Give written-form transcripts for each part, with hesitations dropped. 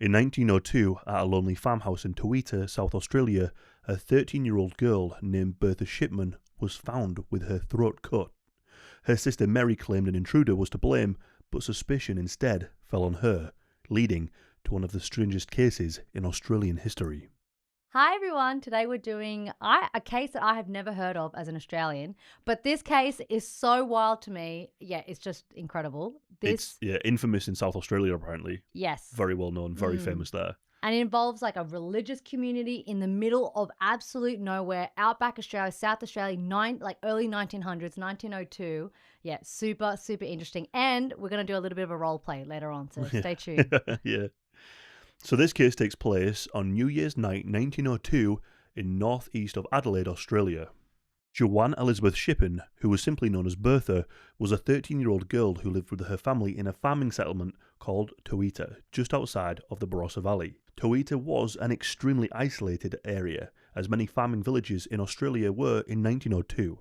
In 1902, at a lonely farmhouse in Towitta, South Australia, a 13-year-old girl named Bertha Schippan was found with her throat cut. Her sister Mary claimed an intruder was to blame, but suspicion instead fell on her, leading to one of the strangest cases in Australian history. Hi everyone, today we're doing a case that I have never heard of as an Australian, but this case is so wild to me. Yeah, it's just incredible. It's infamous in South Australia apparently. Yes. Very well known, very famous there. And it involves like a religious community in the middle of absolute nowhere, outback Australia, South Australia, early 1900s, 1902. Yeah, super, super interesting. And we're going to do a little bit of a role play later on, so stay tuned. Yeah. So this case takes place on New Year's night 1902 in northeast of Adelaide, Australia. Joanne Elizabeth Schippan, who was simply known as Bertha, was a 13-year-old girl who lived with her family in a farming settlement called Towitta, just outside of the Barossa Valley. Towitta was an extremely isolated area, as many farming villages in Australia were in 1902.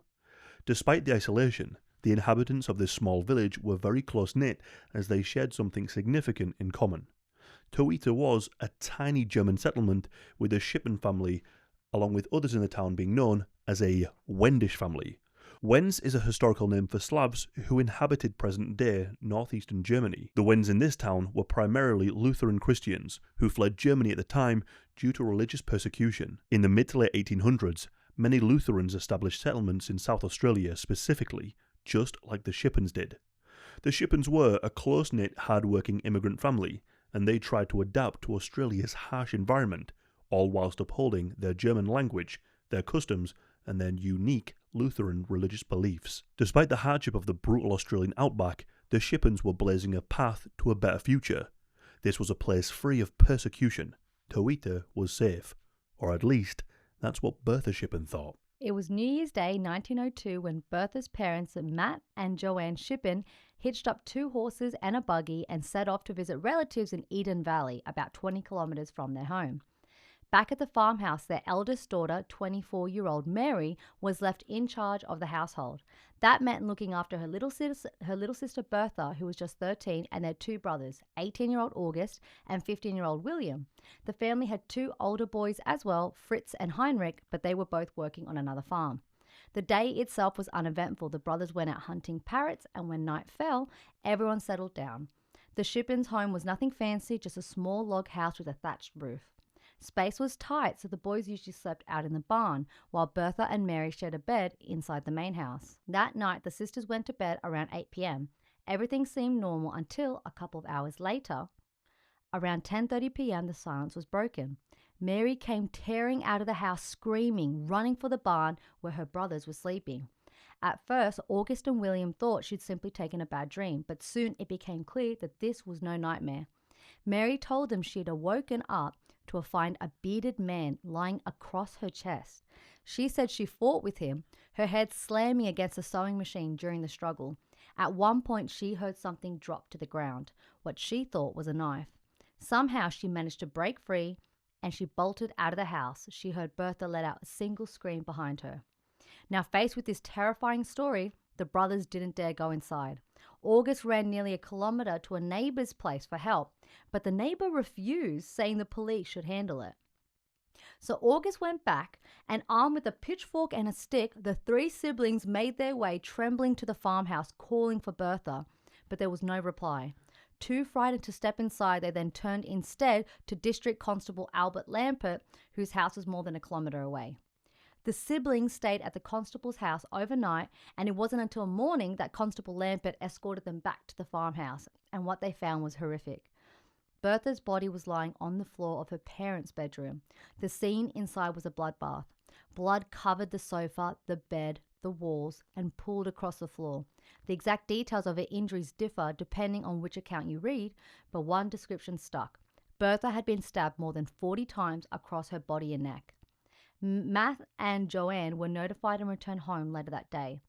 Despite the isolation, the inhabitants of this small village were very close-knit as they shared something significant in common. Towitta was a tiny German settlement with the Schippan family, along with others in the town being known as a Wendish family. Wends is a historical name for Slavs who inhabited present-day northeastern Germany. The Wends in this town were primarily Lutheran Christians who fled Germany at the time due to religious persecution. In the mid to late 1800s, many Lutherans established settlements in South Australia specifically, just like the Schippans did. The Schippans were a close-knit, hard-working immigrant family, and they tried to adapt to Australia's harsh environment, all whilst upholding their German language, their customs, and their unique Lutheran religious beliefs. Despite the hardship of the brutal Australian outback, the Schippans were blazing a path to a better future. This was a place free of persecution. Towitta was safe. Or at least, that's what Bertha Schippan thought. It was New Year's Day 1902 when Bertha's parents, Matt and Joanne Schippan, hitched up 2 horses and a buggy and set off to visit relatives in Eden Valley, about 20 kilometres from their home. Back at the farmhouse, their eldest daughter, 24-year-old Mary, was left in charge of the household. That meant looking after her little sister Bertha, who was just 13, and their 2 brothers, 18-year-old August and 15-year-old William. The family had 2 older boys as well, Fritz and Heinrich, but they were both working on another farm. The day itself was uneventful. The brothers went out hunting parrots, and when night fell, everyone settled down. The Shippans' home was nothing fancy, just a small log house with a thatched roof. Space was tight, so the boys usually slept out in the barn, while Bertha and Mary shared a bed inside the main house. That night, the sisters went to bed around 8 p.m. Everything seemed normal until a couple of hours later. Around 10:30 p.m., the silence was broken. Mary came tearing out of the house screaming, running for the barn where her brothers were sleeping. At first, August and William thought she'd simply taken a bad dream, but soon it became clear that this was no nightmare. Mary told them she had awoken up to find a bearded man lying across her chest. She said she fought with him, her head slamming against a sewing machine during the struggle. At one point, she heard something drop to the ground, what she thought was a knife. Somehow, she managed to break free, and she bolted out of the house. She heard Bertha let out a single scream behind her. Now, faced with this terrifying story, the brothers didn't dare go inside. August ran nearly 1 kilometre to a neighbour's place for help, but the neighbour refused, saying the police should handle it. So August went back, and armed with a pitchfork and a stick, the 3 siblings made their way trembling to the farmhouse, calling for Bertha, but there was no reply. Too frightened to step inside, they then turned instead to District Constable Albert Lampert, whose house was more than 1 kilometre away. The siblings stayed at the constable's house overnight, and it wasn't until morning that Constable Lampert escorted them back to the farmhouse, and what they found was horrific. Bertha's body was lying on the floor of her parents' bedroom. The scene inside was a bloodbath. Blood covered the sofa, the bed, the walls, and pooled across the floor. The exact details of her injuries differ depending on which account you read, but one description stuck. Bertha had been stabbed more than 40 times across her body and neck. Matt and Joanne were notified and returned home later that day.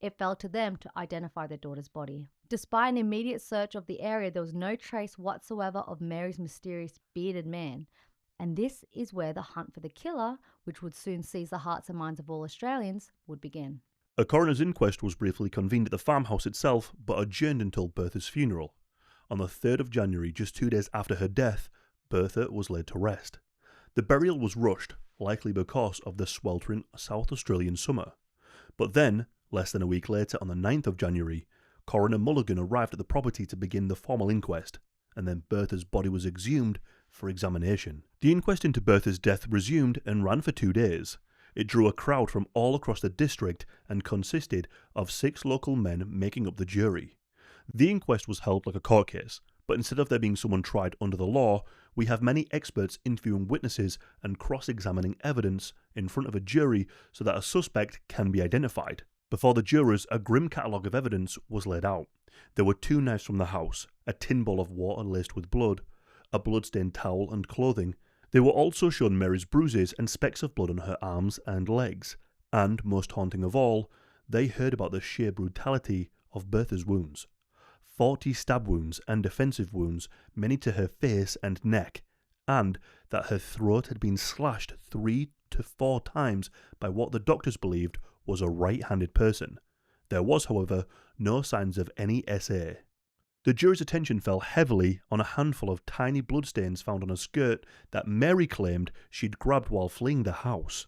It fell to them to identify their daughter's body. Despite an immediate search of the area, there was no trace whatsoever of Mary's mysterious bearded man. And this is where the hunt for the killer, which would soon seize the hearts and minds of all Australians, would begin. A coroner's inquest was briefly convened at the farmhouse itself, but adjourned until Bertha's funeral. On the 3rd of January, just 2 days after her death, Bertha was laid to rest. The burial was rushed, likely because of the sweltering South Australian summer. But then, less than a week later on the 9th of January, Coroner Mulligan arrived at the property to begin the formal inquest, and then Bertha's body was exhumed for examination. The inquest into Bertha's death resumed and ran for 2 days. It drew a crowd from all across the district and consisted of 6 local men making up the jury. The inquest was held like a court case, but instead of there being someone tried under the law, we have many experts interviewing witnesses and cross-examining evidence in front of a jury so that a suspect can be identified. Before the jurors, a grim catalogue of evidence was laid out. There were 2 knives from the house, a tin bowl of water laced with blood, a blood-stained towel and clothing. They were also shown Mary's bruises and specks of blood on her arms and legs, and, most haunting of all, they heard about the sheer brutality of Bertha's wounds. 40 stab wounds and defensive wounds, many to her face and neck, and that her throat had been slashed 3 to 4 times by what the doctors believed was a right-handed person. There was, however, no signs of any SA. The jury's attention fell heavily on a handful of tiny bloodstains found on a skirt that Mary claimed she'd grabbed while fleeing the house.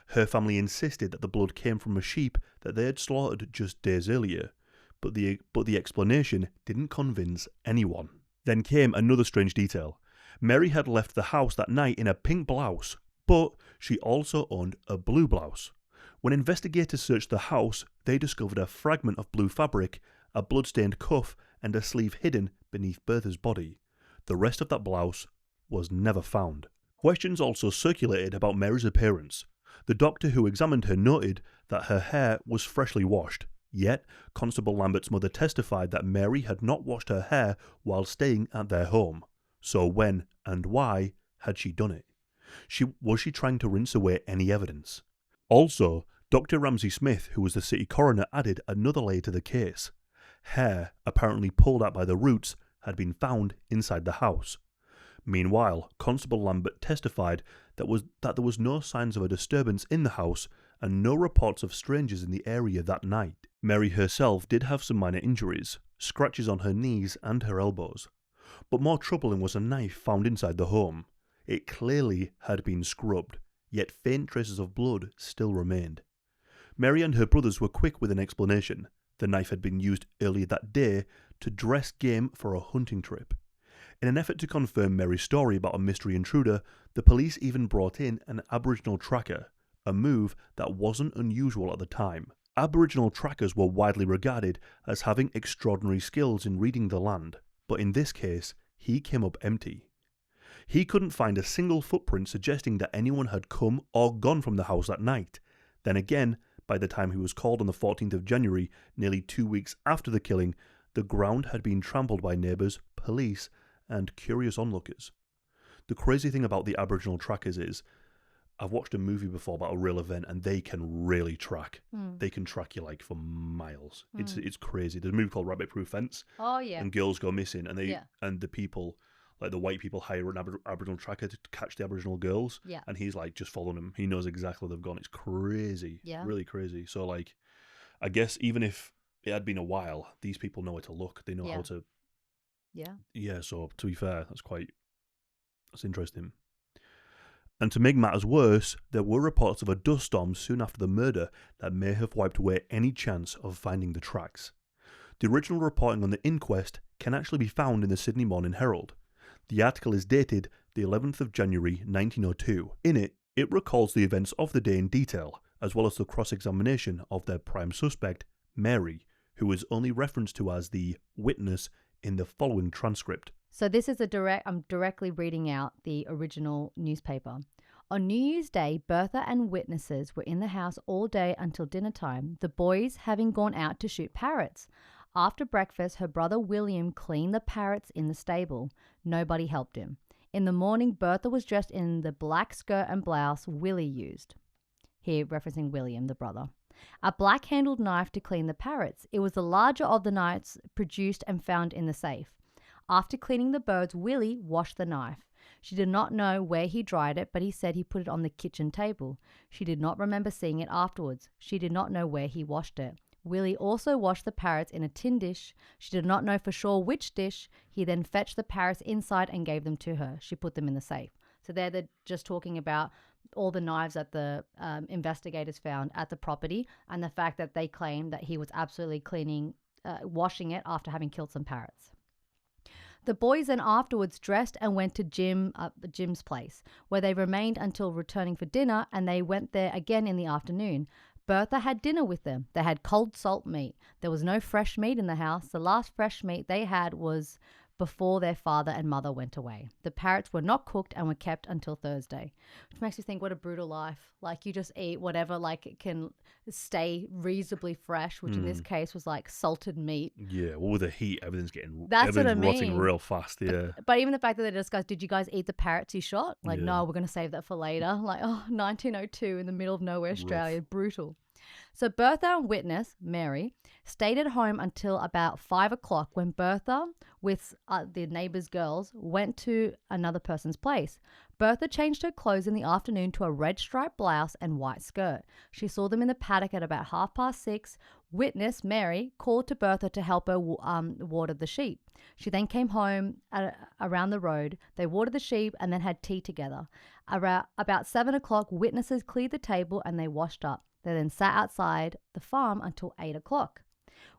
Her family insisted that the blood came from a sheep that they had slaughtered just days earlier, but the explanation didn't convince anyone. Then came another strange detail. Mary had left the house that night in a pink blouse, but she also owned a blue blouse. When investigators searched the house, they discovered a fragment of blue fabric, a blood-stained cuff, and a sleeve hidden beneath Bertha's body. The rest of that blouse was never found. Questions also circulated about Mary's appearance. The doctor who examined her noted that her hair was freshly washed, yet Constable Lambert's mother testified that Mary had not washed her hair while staying at their home. So when and why had she done it? Was she trying to rinse away any evidence? Also, Dr. Ramsay Smith, who was the city coroner, added another layer to the case. Hair, apparently pulled out by the roots, had been found inside the house. Meanwhile, Constable Lambert testified that there was no signs of a disturbance in the house and no reports of strangers in the area that night. Mary herself did have some minor injuries, scratches on her knees and her elbows. But more troubling was a knife found inside the home. It clearly had been scrubbed, yet faint traces of blood still remained. Mary and her brothers were quick with an explanation. The knife had been used earlier that day to dress game for a hunting trip. In an effort to confirm Mary's story about a mystery intruder, the police even brought in an Aboriginal tracker, a move that wasn't unusual at the time. Aboriginal trackers were widely regarded as having extraordinary skills in reading the land, but in this case, he came up empty. He couldn't find a single footprint suggesting that anyone had come or gone from the house that night. Then again, by the time he was called on the 14th of January, nearly 2 weeks after the killing, the ground had been trampled by neighbours, police, and curious onlookers. The crazy thing about the Aboriginal trackers is, I've watched a movie before about a real event, and they can really track. They can track you like for miles. It's crazy. There's a movie called Rabbit Proof Fence. Oh yeah. And girls go missing, and and the people, like the white people, hire an Aboriginal tracker to catch the Aboriginal girls. Yeah. And he's like just following them. He knows exactly where they've gone. It's crazy. Yeah. Really crazy. So like, I guess even if it had been a while, these people know where to look. They know how to. Yeah. Yeah. So to be fair, that's interesting. And to make matters worse, there were reports of a dust storm soon after the murder that may have wiped away any chance of finding the tracks. The original reporting on the inquest can actually be found in the Sydney Morning Herald. The article is dated the 11th of January 1902. In it, it recalls the events of the day in detail, as well as the cross-examination of their prime suspect, Mary, who is only referenced to as the witness in the following transcript. So this is I'm directly reading out the original newspaper. On New Year's Day, Bertha and witnesses were in the house all day until dinner time, the boys having gone out to shoot parrots. After breakfast, her brother William cleaned the parrots in the stable. Nobody helped him. In the morning, Bertha was dressed in the black skirt and blouse Willie used. Here, referencing William, the brother. A black-handled knife to clean the parrots. It was the larger of the knives produced and found in the safe. After cleaning the birds, Willie washed the knife. She did not know where he dried it, but he said he put it on the kitchen table. She did not remember seeing it afterwards. She did not know where he washed it. Willie also washed the parrots in a tin dish. She did not know for sure which dish. He then fetched the parrots inside and gave them to her. She put them in the safe. So they're just talking about all the knives that the investigators found at the property and the fact that they claimed that he was absolutely washing it after having killed some parrots. The boys then afterwards dressed and went to Jim's place, where they remained until returning for dinner, and they went there again in the afternoon. Bertha had dinner with them. They had cold salt meat. There was no fresh meat in the house. The last fresh meat they had was before their father and mother went away. The parrots were not cooked and were kept until Thursday, which makes me think, what a brutal life. Like, you just eat whatever, like, it can stay reasonably fresh, which in this case was like salted meat. Yeah, well, with the heat, everything's That's what I rotting mean. real fast, yeah. But even the fact that they discussed, did you guys eat the parrots you shot? Like, Yeah. no, we're going to save that for later. Like, 1902 in the middle of nowhere, Australia. Brutal. So Bertha and witness, Mary, stayed at home until about 5 o'clock when Bertha, with the neighbours' girls, went to another person's place. Bertha changed her clothes in the afternoon to a red striped blouse and white skirt. She saw them in the paddock at about 6:30. Witness, Mary, called to Bertha to help her water the sheep. She then came home around the road. They watered the sheep and then had tea together. About 7 o'clock, witnesses cleared the table and they washed up. They then sat outside the farm until 8 o'clock.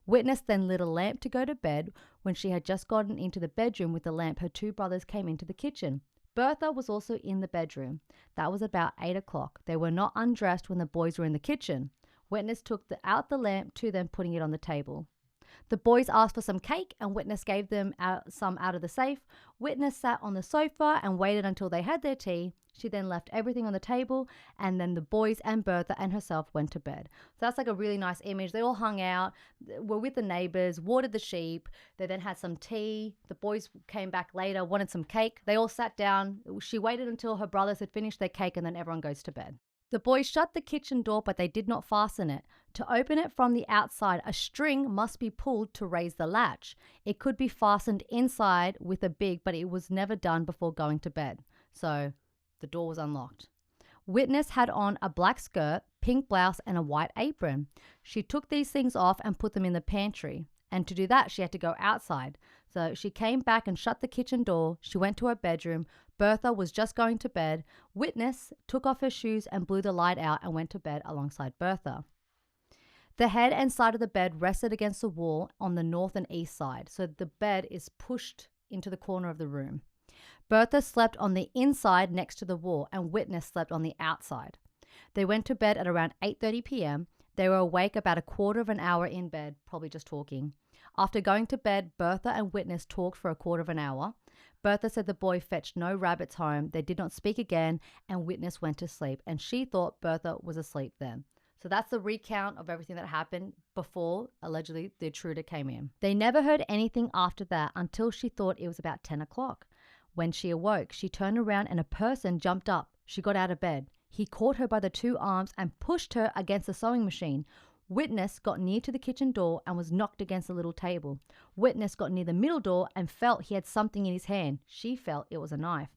Witness then lit a lamp to go to bed. When she had just gotten into the bedroom with the lamp, her two brothers came into the kitchen. Bertha was also in the bedroom. That was about 8 o'clock. They were not undressed when the boys were in the kitchen. Witness took out the lamp to them, putting it on the table. The boys asked for some cake and Witness gave them some out of the safe. Witness sat on the sofa and waited until they had their tea. She then left everything on the table and then the boys and Bertha and herself went to bed. So that's like a really nice image. They all hung out, were with the neighbours, watered the sheep. They then had some tea. The boys came back later, wanted some cake. They all sat down. She waited until her brothers had finished their cake and then everyone goes to bed. The boys shut the kitchen door, but they did not fasten it. To open it from the outside, a string must be pulled to raise the latch. It could be fastened inside with a big, but it was never done before going to bed. So the door was unlocked. Witness had on a black skirt, pink blouse, and a white apron. She took these things off and put them in the pantry. And to do that, she had to go outside. So she came back and shut the kitchen door. She went to her bedroom. Bertha was just going to bed. Witness took off her shoes and blew the light out and went to bed alongside Bertha. The head and side of the bed rested against the wall on the north and east side. So the bed is pushed into the corner of the room. Bertha slept on the inside next to the wall and Witness slept on the outside. They went to bed at around 8:30 p.m. They were awake about a quarter of an hour in bed, probably just talking. After going to bed, Bertha and Witness talked for a quarter of an hour. Bertha said the boy fetched no rabbits home. They did not speak again, and Witness went to sleep, and she thought Bertha was asleep then. So that's the recount of everything that happened before, allegedly, the intruder came in. They never heard anything after that until she thought it was about 10 o'clock. When she awoke, she turned around and a person jumped up. She got out of bed. He caught her by the two arms and pushed her against the sewing machine. Witness got near to the kitchen door and was knocked against a little table. Witness got near the middle door and felt he had something in his hand. She felt it was a knife.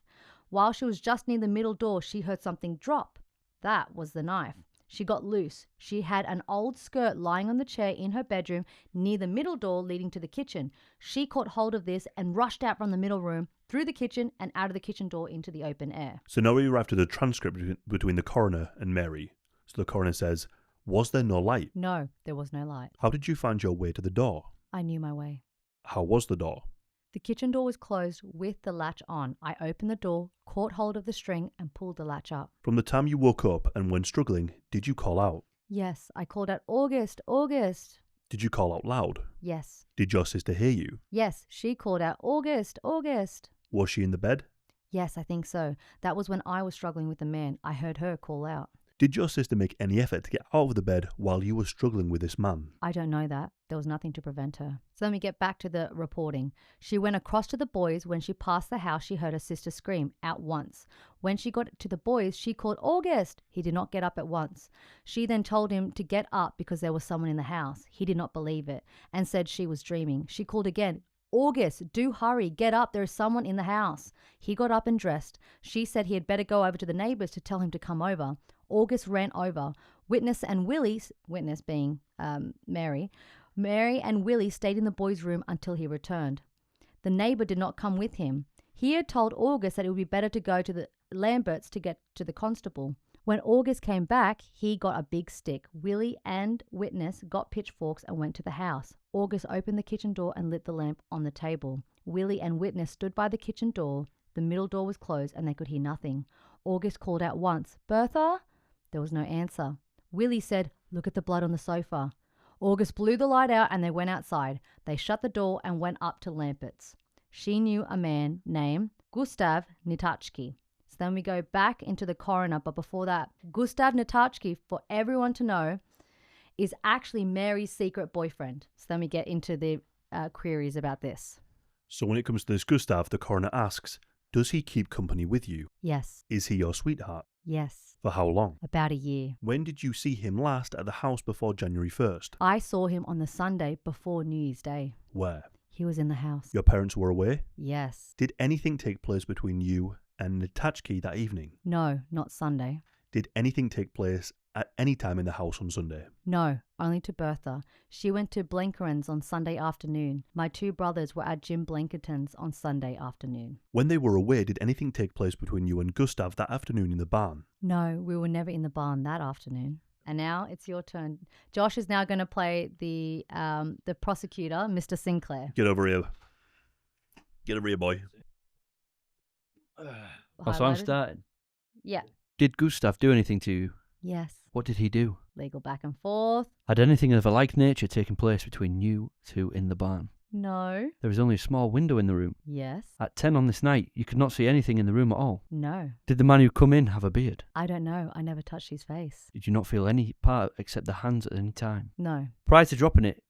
While she was just near the middle door, she heard something drop. That was the knife. She got loose. She had an old skirt lying on the chair in her bedroom near the middle door leading to the kitchen. She caught hold of this and rushed out from the middle room, through the kitchen and out of the kitchen door into the open air. So now we arrive to the transcript between the coroner and Mary. So the coroner says, was there no light? No, there was no light. How did you find your way to the door? I knew my way. How was the door? The kitchen door was closed with the latch on. I opened the door, caught hold of the string and pulled the latch up. From the time you woke up and when struggling, did you call out? Yes, I called out, August, August. Did you call out loud? Yes. Did your sister hear you? Yes, she called out, August, August. Was she in the bed? Yes, I think so. That was when I was struggling with the man. I heard her call out. Did your sister make any effort to get out of the bed while you were struggling with this man? I don't know that. There was nothing to prevent her. So let me get back to the reporting. She went across to the boys. When she passed the house, she heard her sister scream at once. When she got to the boys, she called, August. He did not get up at once. She then told him to get up because there was someone in the house. He did not believe it and said she was dreaming. She called again, "August, do hurry, get up, there is someone in the house." He got up and dressed. She said he had better go over to the neighbors to tell him to come over. August ran over. Witness and Willie, witness being Mary and Willie stayed in the boy's room until he returned. The neighbor did not come with him. He had told August that it would be better to go to the Lamberts to get to the constable. When August came back, he got a big stick. Willie and Witness got pitchforks and went to the house. August opened the kitchen door and lit the lamp on the table. Willie and Witness stood by the kitchen door. The middle door was closed and they could hear nothing. August called out once, "Bertha?" There was no answer. Willie said, "Look at the blood on the sofa." August blew the light out and they went outside. They shut the door and went up to Lambert's. She knew a man named Gustav Nitachki. So then we go back into the coroner, but before that, Gustav Nitachki, for everyone to know, is actually Mary's secret boyfriend. So then we get into the queries about this. So when it comes to this Gustav, the coroner asks, does he keep company with you? Yes. Is he your sweetheart? Yes. For how long? About a year. When did you see him last at the house before January 1st? I saw him on the Sunday before New Year's Day. Where? He was in the house. Your parents were away? Yes. Did anything take place between you and Nitachki that evening? No, not Sunday. Did anything take place at any time in the house on Sunday? No, only to Bertha. She went to Blenkeren's on Sunday afternoon. My two brothers were at Jim Blenkerton's on Sunday afternoon. When they were away, did anything take place between you and Gustav that afternoon in the barn? No, we were never in the barn that afternoon. And now it's your turn. Josh is now going to play the prosecutor, Mr. Sinclair. Get over here. Get over here, boy. Oh, so I'm starting. Yeah. Did Gustav do anything to you? Yes. What did he do? Legal back and forth. Had anything of a like nature taken place between you two in the barn? No. There was only a small window in the room. Yes. At 10 on this night, you could not see anything in the room at all. No. Did the man who come in have a beard? I don't know. I never touched his face. Did you not feel any part except the hands at any time? No. Prior to dropping it,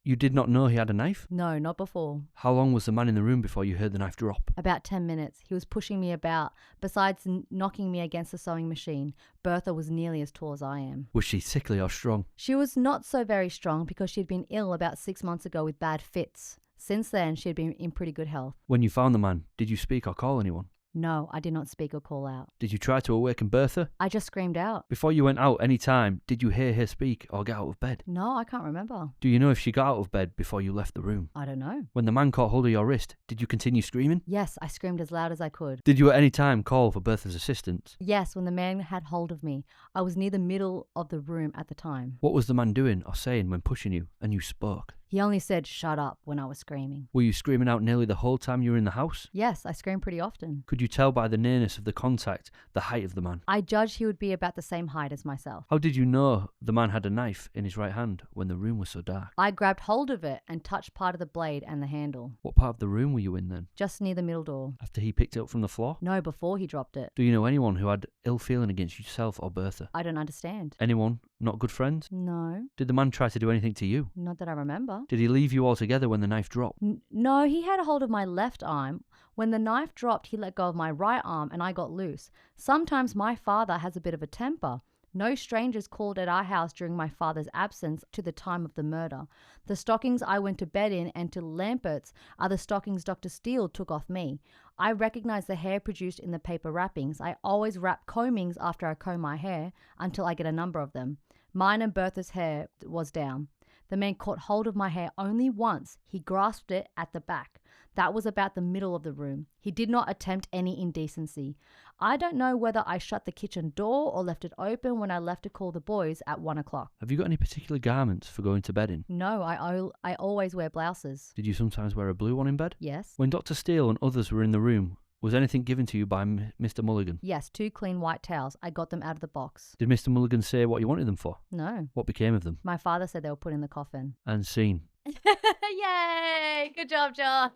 you did not know he had a knife? No, not before. How long was the man in the room before you heard the knife drop? About 10 minutes. He was pushing me about. Besides knocking me against the sewing machine, Bertha was nearly as tall as I am. Was she sickly or strong? She was not so very strong because she had been ill about 6 months ago with bad fits. Since then, she had been in pretty good health. When you found the man, did you speak or call anyone? No, I did not speak or call out. Did you try to awaken Bertha? I just screamed out. Before you went out any time, did you hear her speak or get out of bed? No, I can't remember. Do you know if she got out of bed before you left the room? I don't know. When the man caught hold of your wrist, did you continue screaming? Yes, I screamed as loud as I could. Did you at any time call for Bertha's assistance? Yes, when the man had hold of me. I was near the middle of the room at the time. What was the man doing or saying when pushing you and you spoke? He only said, "Shut up," when I was screaming. Were you screaming out nearly the whole time you were in the house? Yes, I scream pretty often. Could you tell by the nearness of the contact the height of the man? I judged he would be about the same height as myself. How did you know the man had a knife in his right hand when the room was so dark? I grabbed hold of it and touched part of the blade and the handle. What part of the room were you in then? Just near the middle door. After he picked it up from the floor? No, before he dropped it. Do you know anyone who had ill feeling against yourself or Bertha? I don't understand. Anyone? Not good friends? No, Did the man try to do anything to you? not that I remember. Did he leave you altogether when the knife dropped? No, he had a hold of my left arm. When the knife dropped, he let go of my right arm and I got loose. Sometimes my father has a bit of a temper. No strangers called at our house during my father's absence to the time of the murder. The stockings I went to bed in and to Lambert's are the stockings Dr. Steele took off me. I recognize the hair produced in the paper wrappings. I always wrap combings after I comb my hair until I get a number of them. Mine and Bertha's hair was down. The man caught hold of my hair only once. He grasped it at the back. That was about the middle of the room. He did not attempt any indecency. I don't know whether I shut the kitchen door or left it open when I left to call the boys at 1 o'clock. Have you got any particular garments for going to bed in? No, I always wear blouses. Did you sometimes wear a blue one in bed? Yes. When Dr. Steele and others were in the room, was anything given to you by Mr. Mulligan? Yes, 2 clean white towels. I got them out of the box. Did Mr. Mulligan say what you wanted them for? No. What became of them? My father said they were put in the coffin. And seen. Yay! Good job, Josh.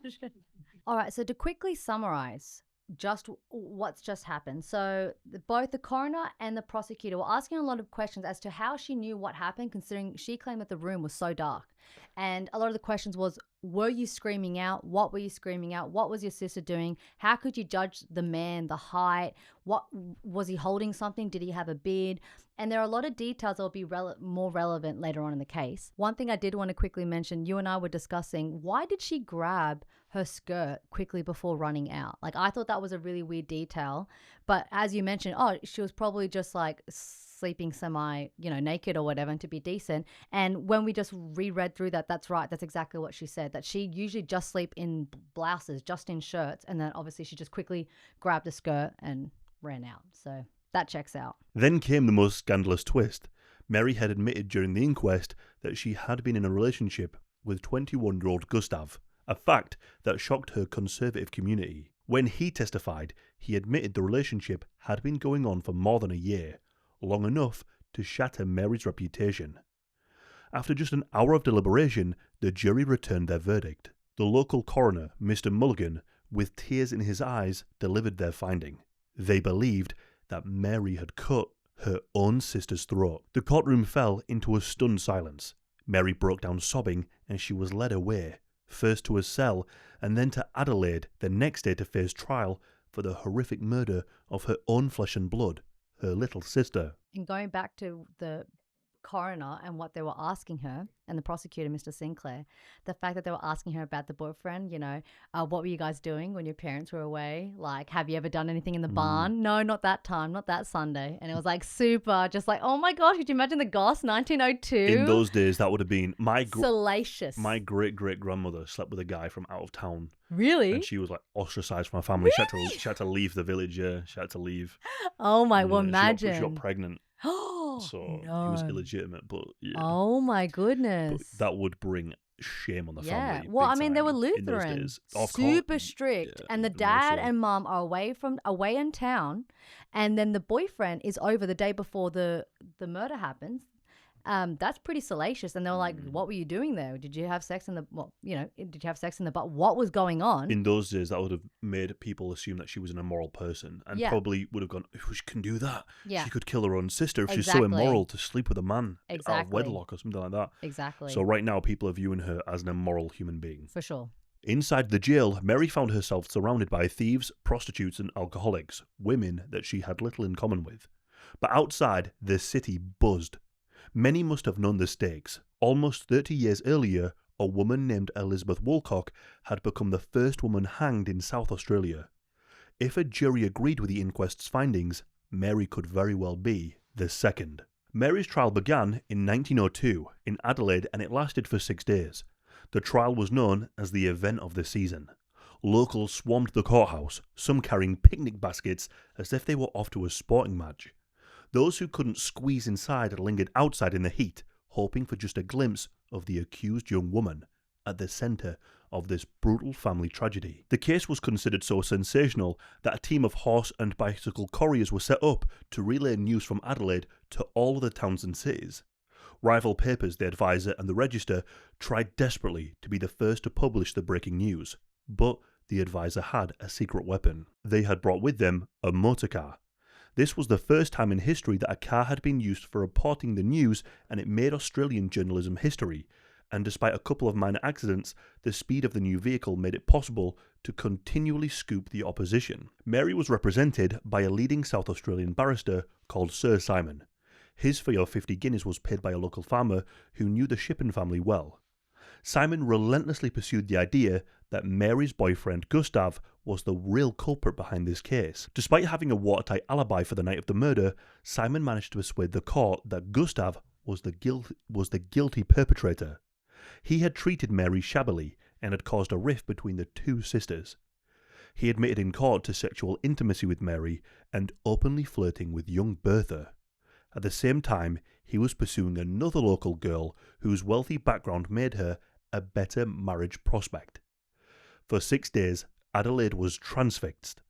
All right, so to quickly summarize just what's just happened. So both the coroner and the prosecutor were asking a lot of questions as to how she knew what happened, considering she claimed that the room was so dark. And a lot of the questions was, were you screaming out? What were you screaming out? What was your sister doing? How could you judge the man, the height? What was he holding something? Did he have a beard? And there are a lot of details that will be more relevant later on in the case. One thing I did want to quickly mention, you and I were discussing, why did she grab her skirt quickly before running out? Like, I thought that was a really weird detail. But as you mentioned, she was probably just like sleeping semi, naked or whatever, and to be decent. And when we just reread through that, that's right. That's exactly what she said, that she usually just sleep in blouses, just in shirts. And then obviously she just quickly grabbed a skirt and ran out. So that checks out. Then came the most scandalous twist. Mary had admitted during the inquest that she had been in a relationship with 21-year-old Gustav, a fact that shocked her conservative community. When he testified, he admitted the relationship had been going on for more than a year, long enough to shatter Mary's reputation. After just an hour of deliberation, the jury returned their verdict. The local coroner, Mr. Mulligan, with tears in his eyes, delivered their finding. They believed that Mary had cut her own sister's throat. The courtroom fell into a stunned silence. Mary broke down sobbing and she was led away, first to a cell and then to Adelaide the next day to face trial for the horrific murder of her own flesh and blood, her little sister. And going back to the coroner and what they were asking her, and the prosecutor, Mr. Sinclair, the fact that they were asking her about the boyfriend, what were you guys doing when your parents were away? Like, have you ever done anything in the barn? No, not that time, not that Sunday. And it was like super, just like, oh my gosh, could you imagine the goss, 1902? In those days, that would have been salacious. My great-great-grandmother slept with a guy from out of town. Really? And she was like ostracized from her family. Really? She had to leave the village, she had to leave. Oh my, well, imagine. She got pregnant. So no. He was illegitimate, but yeah. Oh my goodness. But that would bring shame on the yeah. family. Well, I mean, they were in those Lutheran, days. super strict, Yeah, and the dad and mom are away in town, and then the boyfriend is over the day before the murder happens. That's pretty salacious. And they were like, "What were you doing there? Did you have sex in the did you have sex in the butt? What was going on?" In those days, that would have made people assume that she was an immoral person, and probably would have gone, "Oh, she can do that. Yeah. She could kill her own sister if she's so immoral to sleep with a man out of wedlock or something like that." Exactly. So right now, people are viewing her as an immoral human being. For sure. Inside the jail, Mary found herself surrounded by thieves, prostitutes, and alcoholics, women that she had little in common with. But outside, the city buzzed. Many must have known the stakes. Almost 30 years earlier, a woman named Elizabeth Woolcock had become the first woman hanged in South Australia. If a jury agreed with the inquest's findings, Mary could very well be the second. Mary's trial began in 1902 in Adelaide and it lasted for 6 days. The trial was known as the event of the season. Locals swarmed the courthouse, some carrying picnic baskets as if they were off to a sporting match. Those who couldn't squeeze inside lingered outside in the heat, hoping for just a glimpse of the accused young woman at the centre of this brutal family tragedy. The case was considered so sensational that a team of horse and bicycle couriers were set up to relay news from Adelaide to all other towns and cities. Rival papers, The Advisor and The Register, tried desperately to be the first to publish the breaking news, but The Advisor had a secret weapon. They had brought with them a motor car. This was the first time in history that a car had been used for reporting the news, and it made Australian journalism history. And despite a couple of minor accidents, the speed of the new vehicle made it possible to continually scoop the opposition. Mary was represented by a leading South Australian barrister called Sir Simon. His fee of 50 guineas was paid by a local farmer who knew the Schippan family well. Simon relentlessly pursued the idea that Mary's boyfriend Gustav was the real culprit behind this case. Despite having a watertight alibi for the night of the murder, Simon managed to persuade the court that Gustav was the guilty perpetrator. He had treated Mary shabbily and had caused a rift between the two sisters. He admitted in court to sexual intimacy with Mary and openly flirting with young Bertha. At the same time, he was pursuing another local girl whose wealthy background made her a better marriage prospect. For 6 days, Adelaide was transfixed.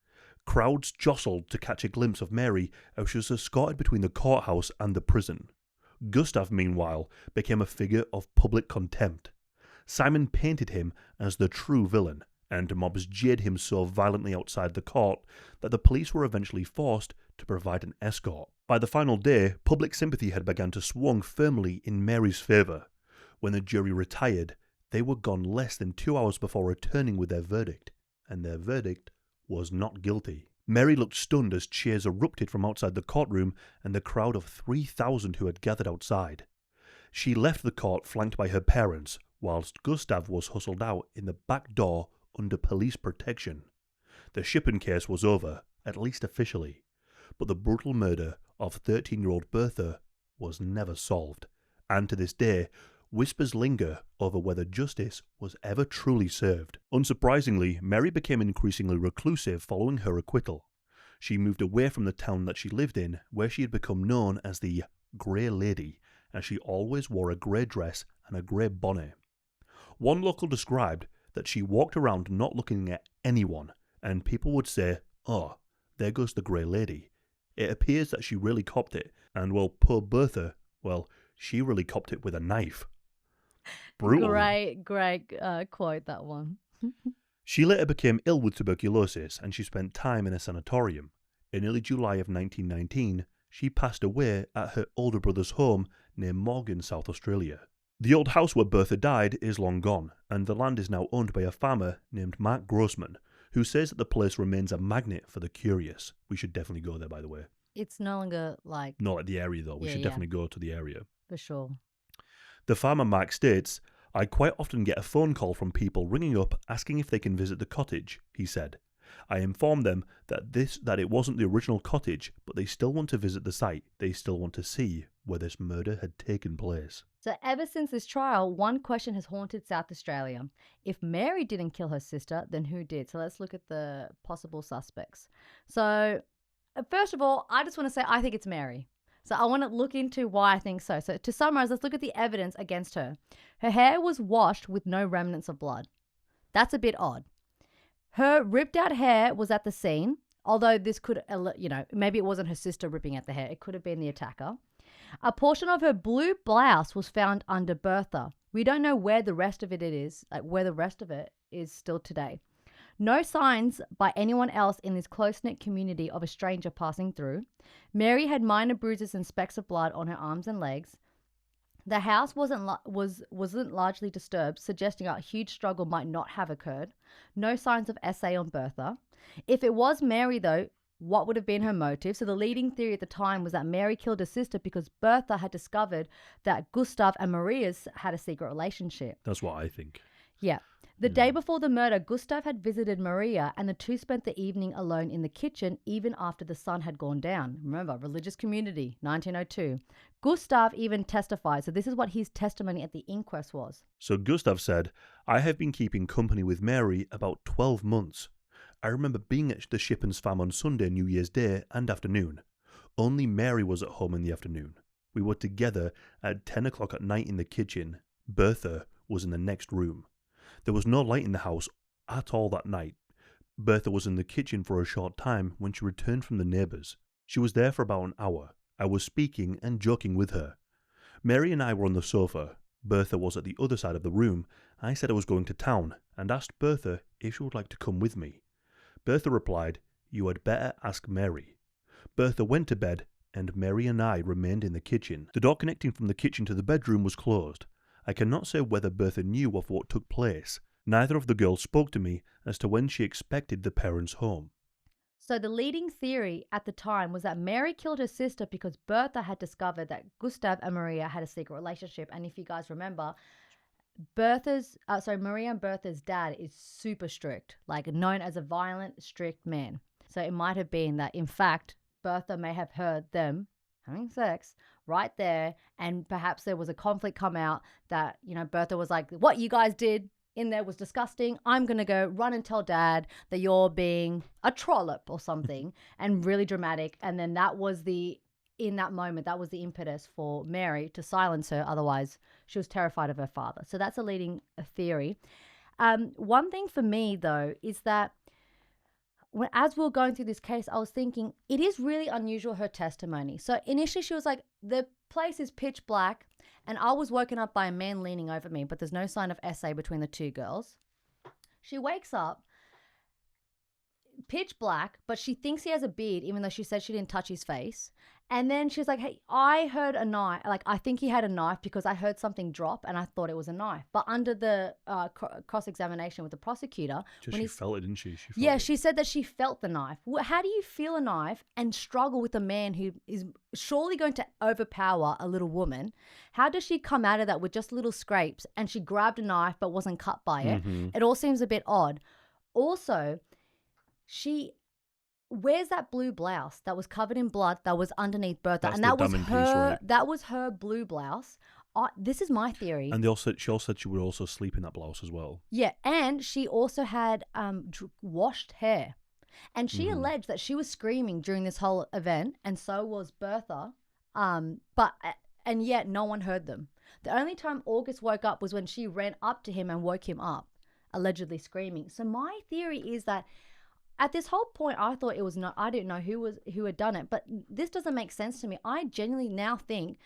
Crowds jostled to catch a glimpse of Mary as she was escorted between the courthouse and the prison. Gustav, meanwhile, became a figure of public contempt. Simon painted him as the true villain, and mobs jeered him so violently outside the court that the police were eventually forced to provide an escort. By the final day, public sympathy had begun to swing firmly in Mary's favour. When the jury retired, They were gone less than 2 hours before returning with their verdict, and their verdict was not guilty. Mary looked stunned as cheers erupted from outside the courtroom and the crowd of 3,000 who had gathered outside. She left the court flanked by her parents, whilst Gustav was hustled out in the back door under police protection. The Schippan case was over, at least officially, but the brutal murder of 13-year-old Bertha was never solved, and to this day, whispers linger over whether justice was ever truly served. Unsurprisingly, Mary became increasingly reclusive following her acquittal. She moved away from the town that she lived in, where she had become known as the Grey Lady, as she always wore a grey dress and a grey bonnet. One local described that she walked around not looking at anyone, and people would say, "Oh, there goes the Grey Lady." It appears that she really copped it, and well, poor Bertha, well, she really copped it with a knife. Brutal. Great quote, that one. She later became ill with tuberculosis, and she spent time in a sanatorium. In early July of 1919, she passed away at her older brother's home near Morgan, South Australia. The old house where Bertha died is long gone, and the land is now owned by a farmer named Mark Grossman, who says that the place remains a magnet for the curious. We should definitely go there, by the way. It's no longer like... Not at the area, though. We should definitely go to the area. For sure. The farmer Mark states, "I quite often get a phone call from people ringing up asking if they can visit the cottage," he said. "I inform them that it wasn't the original cottage, but they still want to visit the site. They still want to see where this murder had taken place." So ever since this trial, one question has haunted South Australia. If Mary didn't kill her sister, then who did? So let's look at the possible suspects. So first of all, I just want to say I think it's Mary. So I want to look into why I think so. So to summarize, let's look at the evidence against her. Her hair was washed with no remnants of blood. That's a bit odd. Her ripped out hair was at the scene, although this could, maybe it wasn't her sister ripping out the hair. It could have been the attacker. A portion of her blue blouse was found under Bertha. We don't know where the rest of it is still today. No signs by anyone else in this close-knit community of a stranger passing through. Mary had minor bruises and specks of blood on her arms and legs. The house wasn't largely disturbed, suggesting a huge struggle might not have occurred. No signs of SA on Bertha. If it was Mary, though, what would have been her motive? So the leading theory at the time was that Mary killed her sister because Bertha had discovered that Gustav and Maria's had a secret relationship. That's what I think. Yeah. The day before the murder, Gustav had visited Maria and the two spent the evening alone in the kitchen even after the sun had gone down. Remember, religious community, 1902. Gustav even testified. So this is what his testimony at the inquest was. So Gustav said, "I have been keeping company with Mary about 12 months. I remember being at the Shippans' farm on Sunday, New Year's Day and afternoon. Only Mary was at home in the afternoon. We were together at 10 o'clock at night in the kitchen. Bertha was in the next room. There was no light in the house at all that night. Bertha was in the kitchen for a short time when she returned from the neighbours. She was there for about an hour. I was speaking and joking with her. Mary and I were on the sofa. Bertha was at the other side of the room. I said I was going to town and asked Bertha if she would like to come with me. Bertha replied, 'You had better ask Mary.' Bertha went to bed and Mary and I remained in the kitchen. The door connecting from the kitchen to the bedroom was closed. I cannot say whether Bertha knew of what took place. Neither of the girls spoke to me as to when she expected the parents home." So the leading theory at the time was that Mary killed her sister because Bertha had discovered that Gustav and Maria had a secret relationship. And if you guys remember, Maria and Bertha's dad is super strict, like known as a violent, strict man. So it might have been that, in fact, Bertha may have heard them having sex right there, and perhaps there was a conflict come out that, Bertha was like, "What you guys did in there was disgusting. I'm going to go run and tell Dad that you're being a trollop or something," and really dramatic. And then in that moment, that was the impetus for Mary to silence her. Otherwise, she was terrified of her father. So that's a leading theory. One thing for me, though, is that as we were going through this case, I was thinking it is really unusual, her testimony. So initially she was like, the place is pitch black and I was woken up by a man leaning over me, but there's no sign of SA between the two girls. She wakes up. pitch black, but she thinks he has a beard, even though she said she didn't touch his face. And then she's like, hey, I heard a knife. Like, I think he had a knife because I heard something drop and I thought it was a knife. But under the cross-examination with the prosecutor... She felt it, didn't she? She said that she felt the knife. How do you feel a knife and struggle with a man who is surely going to overpower a little woman? How does she come out of that with just little scrapes and she grabbed a knife but wasn't cut by it? It all seems a bit odd. Also, she wears that blue blouse that was covered in blood that was underneath Bertha. That's and the that was damning her piece, right? That was her blue blouse. This is my theory. And she also said she would also sleep in that blouse as well. Yeah, and she also had washed hair. And she alleged that she was screaming during this whole event, and so was Bertha. And yet no one heard them. The only time August woke up was when she ran up to him and woke him up, allegedly screaming. So my theory is that at this whole point, I thought it was not. I didn't know who had done it, but this doesn't make sense to me. I genuinely now think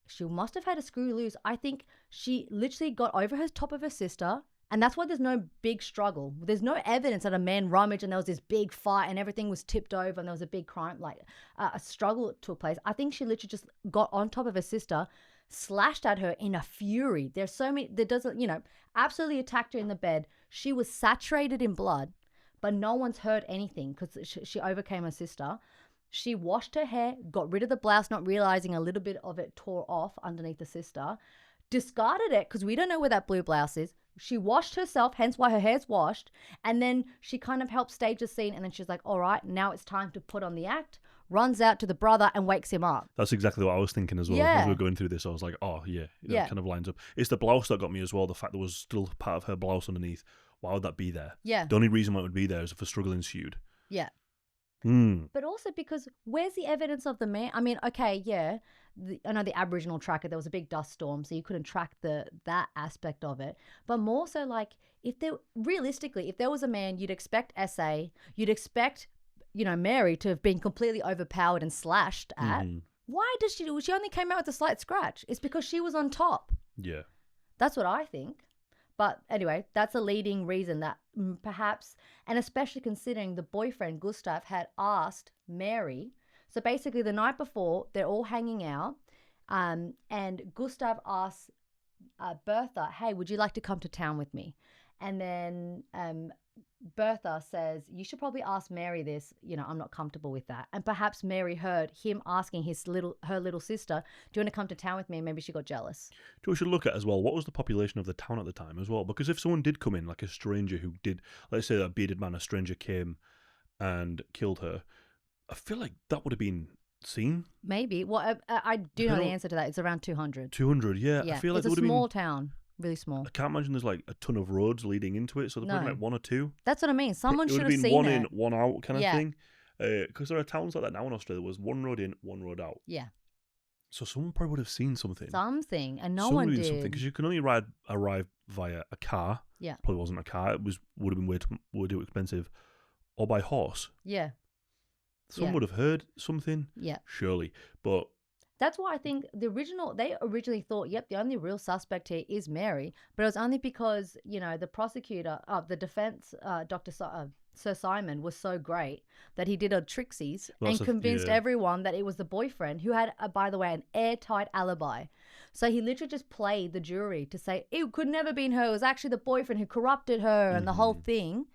she must have had a screw loose. I think she literally got over her top of her sister, and that's why there's no big struggle. There's no evidence that a man rummaged and there was this big fight and everything was tipped over and there was a big crime, like a struggle took place. I think she literally just got on top of her sister, slashed at her in a fury. There's so many that doesn't, absolutely attacked her in the bed. She was saturated in blood, but no one's heard anything because she overcame her sister. She washed her hair, got rid of the blouse, not realizing a little bit of it tore off underneath the sister, discarded it because we don't know where that blue blouse is. She washed herself, hence why her hair's washed, and then she kind of helped stage the scene, and then she's like, all right, now it's time to put on the act, runs out to the brother and wakes him up. That's exactly what I was thinking as well. Yeah. As we were going through this, I was like, oh, yeah, that kind of lines up. It's the blouse that got me as well, the fact there was still part of her blouse underneath. Why would that be there? Yeah. The only reason why it would be there is if a struggle ensued. Yeah. Mm. But also because where's the evidence of the man? I mean, okay, yeah, I know the Aboriginal tracker, there was a big dust storm, so you couldn't track that aspect of it. But more so like, realistically, if there was a man, you'd expect SA, you'd expect, Mary to have been completely overpowered and slashed at. Mm-hmm. Why does she only came out with a slight scratch? It's because she was on top. Yeah. That's what I think. But anyway, that's a leading reason that perhaps, and especially considering the boyfriend, Gustav, had asked Mary. So basically the night before, they're all hanging out, and Gustav asks Bertha, hey, would you like to come to town with me? And then Bertha says, you should probably ask Mary this, I'm not comfortable with that. And perhaps Mary heard him asking her little sister, do you want to come to town with me? And maybe she got jealous. We should look at as well, what was the population of the town at the time as well? Because if someone did come in, like a stranger who did, let's say a bearded man, a stranger came and killed her, I feel like that would have been seen. Maybe. Well, I do know the answer to that. It's around 200. 200, yeah. Yeah, I feel like it's a small town. Really small. I can't imagine there's like a ton of roads leading into it, so there's probably like one or two. That's what I mean. Someone should have seen it. It would have been one in, one out kind of thing. Because there are towns like that now in Australia. There was one road in, one road out. Yeah. So someone probably would have seen something. And no one did. Something, because you can only arrive via a car. Yeah. Probably wasn't a car. It would have been way too expensive. Or by horse. Yeah. Someone would have heard something. Yeah. Surely. But that's why I think they originally thought, yep, the only real suspect here is Mary. But it was only because, the prosecutor, the defense, Dr. Sir Simon, was so great that he did a trixies and convinced everyone that it was the boyfriend who had, by the way, an airtight alibi. So he literally just played the jury to say it could never been her. It was actually the boyfriend who corrupted her and the whole thing.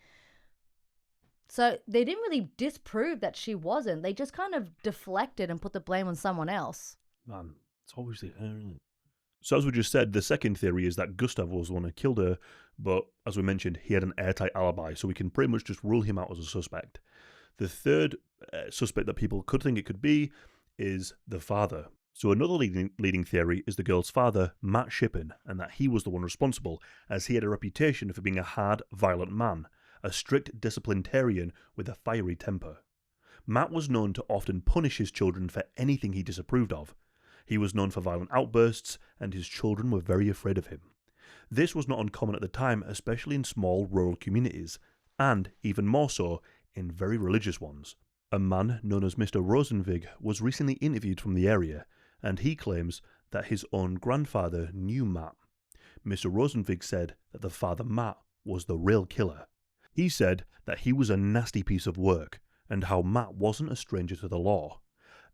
So they didn't really disprove that she wasn't. They just kind of deflected and put the blame on someone else. Man, it's obviously her, isn't it? So as we just said, the second theory is that Gustav was the one who killed her, but as we mentioned, he had an airtight alibi, so we can pretty much just rule him out as a suspect. The third suspect that people could think it could be is the father. So another leading theory is the girl's father, Matt Schippan, and that he was the one responsible, as he had a reputation for being a hard, violent man, a strict disciplinarian with a fiery temper. Matt was known to often punish his children for anything he disapproved of. He was known for violent outbursts, and his children were very afraid of him. This was not uncommon at the time, especially in small rural communities, and even more so in very religious ones. A man known as Mr. Rosenvig was recently interviewed from the area, and he claims that his own grandfather knew Matt. Mr. Rosenvig said that the father Matt was the real killer. He said that he was a nasty piece of work and how Matt wasn't a stranger to the law.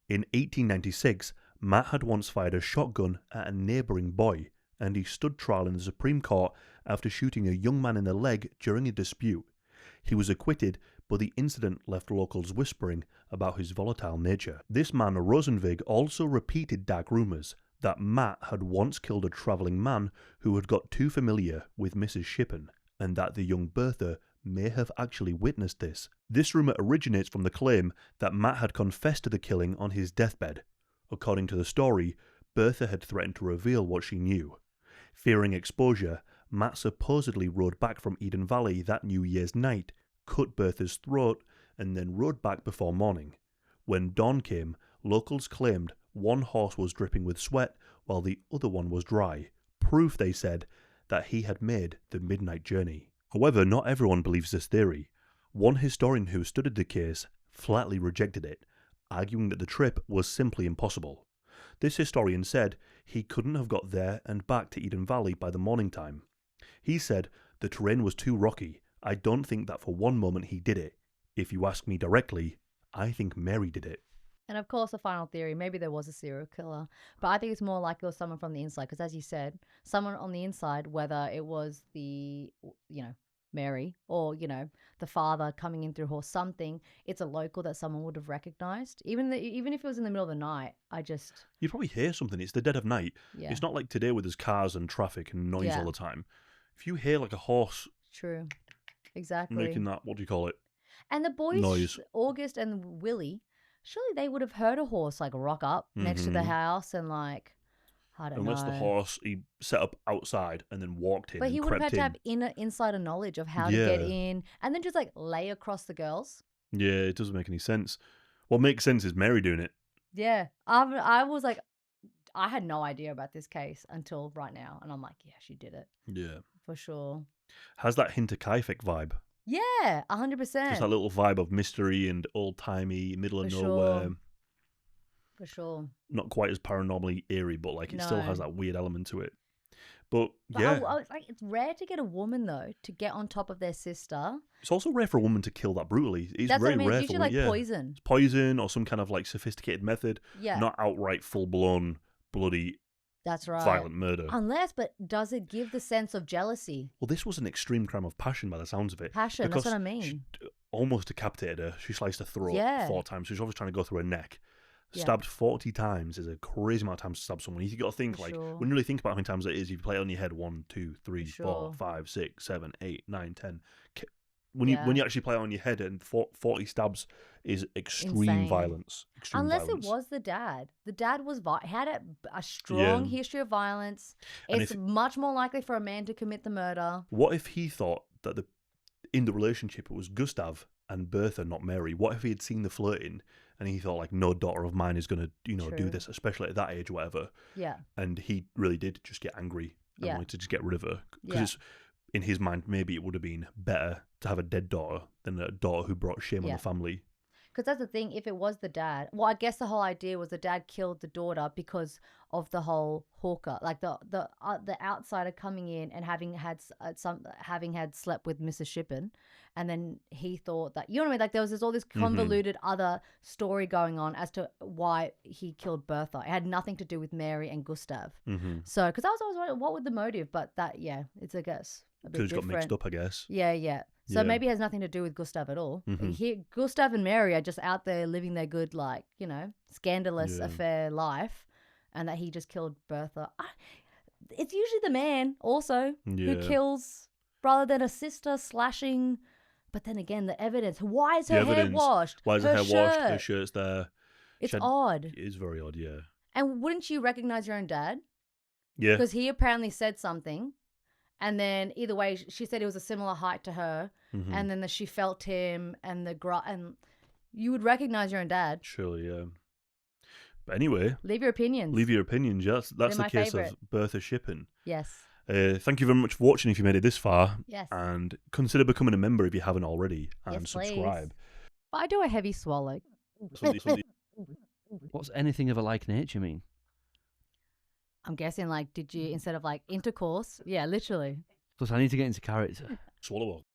In 1896, Matt had once fired a shotgun at a neighbouring boy, and he stood trial in the Supreme Court after shooting a young man in the leg during a dispute. He was acquitted, but the incident left locals whispering about his volatile nature. This man, Rosenvig, also repeated dark rumours that Matt had once killed a travelling man who had got too familiar with Mrs. Schippan, and that the young Bertha may have actually witnessed this. This rumour originates from the claim that Matt had confessed to the killing on his deathbed. According to the story, Bertha had threatened to reveal what she knew. Fearing exposure, Matt supposedly rode back from Eden Valley that New Year's night, cut Bertha's throat, and then rode back before morning. When dawn came, locals claimed one horse was dripping with sweat while the other one was dry, proof, they said, that he had made the midnight journey. However, not everyone believes this theory. One historian who studied the case flatly rejected it, arguing that the trip was simply impossible. This historian said he couldn't have got there and back to Eden Valley by the morning time. He said the terrain was too rocky. I don't think that for one moment he did it. If you ask me directly, I think Mary did it. And of course, the final theory, maybe there was a serial killer, but I think it's more like it was someone from the inside. Because as you said, someone on the inside, whether it was the, Mary or, the father coming in through or something, it's a local that someone would have recognized. Even if it was in the middle of the night, You'd probably hear something. It's the dead of night. Yeah. It's not like today where there's cars and traffic and noise Yeah. all the time. If you hear like a horse True. Exactly. making that, what do you call it? And the boys, Noise. August and Willie, surely they would have heard a horse like rock up next to the Mhm. house and like, I don't Unless know. the horse, he set up outside and then walked in But and he would have crept had to in. have insider knowledge of how to get Yeah. in and then just like lay across the girls. Yeah, it doesn't make any sense. What makes sense is Mary doing it. Yeah. I was like, I had no idea about this case until right now. And I'm like, yeah, she did it Yeah. for sure. Has that Hinterkaifeck vibe. Yeah, 100%. Just that little vibe of mystery and old-timey, middle of For nowhere. sure. For sure. Not quite as paranormally eerie, but like it still has No. that weird element to it. But But yeah, I was like, it's rare to get a woman though to get on top of their sister. it's also rare for a woman to kill that brutally. It's That's what very I mean. rare It's for usually women. like Yeah. poison. It's poison or some kind of like sophisticated method, Yeah, not outright full-blown, bloody, that's right. violent murder. But does it give the sense of jealousy, Well, this was an extreme crime of passion by the sounds of it. passion? Because That's what I she mean. almost decapitated her. She sliced her throat Yeah. 4 times. So she's obviously trying to go through her neck. Yeah. Stabbed 40 times is a crazy amount of times to stab someone. You got to think, For like, sure. when you really think about how many times it is, if you play it on your head, 1, 2, 3, For 4, sure. 5, 6, 7, 8, 9, 10. When Yeah. you actually play it on your head and 40 stabs is extreme Insane. violence. Extreme Unless violence. it was the dad. The dad was had a strong Yeah. history of violence. And It's much more likely for a man to commit the murder. What if he thought that in the relationship it was Gustav and Bertha, not Mary? What if he had seen the flirting and he thought like, no daughter of mine is going to, do True. this, especially at that age or whatever. Yeah, And he really did just get angry and Yeah. wanted to just get rid of her. Yeah. Because in his mind, maybe it would have been better to have a dead daughter than a daughter who brought shame on Yeah. the family. because that's the thing. If it was the dad, well, I guess the whole idea was the dad killed the daughter because of the whole hooker, like the outsider coming in and having had slept with Mrs. Shippen, and then he thought that, you know what I mean, like there was all this convoluted other story going on as to why he killed Bertha. It had nothing to do with Mary and Gustav. Mm-hmm. So, because I was always wondering what would the motive, but it's I guess a bit Could have got different. mixed up, I guess. Yeah. So Yeah. maybe it has nothing to do with Gustav at all. Mhm. Gustav and Mary are just out there living their good, scandalous Yeah. affair life, and that he just killed Bertha. It's usually the man also who Yeah. kills rather than a sister slashing. But then again, the evidence. Why is The her hair evidence. washed? Why is her hair washed? Her shirt. shirt's there. It's She had- odd. It is very odd, yeah. And wouldn't you recognize your own dad? Yeah. Because he apparently said something. And then either way, she said he was a similar height to her. Mhm. And then she felt him and and you would recognize your own dad. Surely, yeah. But anyway, Leave your opinions. leave your opinions. That's They're the my case favourite. of Bertha Schippan. Yes. Thank you very much for watching if you made it this far. Yes. And consider becoming a member if you haven't already. And Yes, please. subscribe. But I do a heavy swallow. Somebody- What's anything of a like nature mean? I'm guessing did you, instead of intercourse? Yeah, literally. Plus, I need to get into character. swallow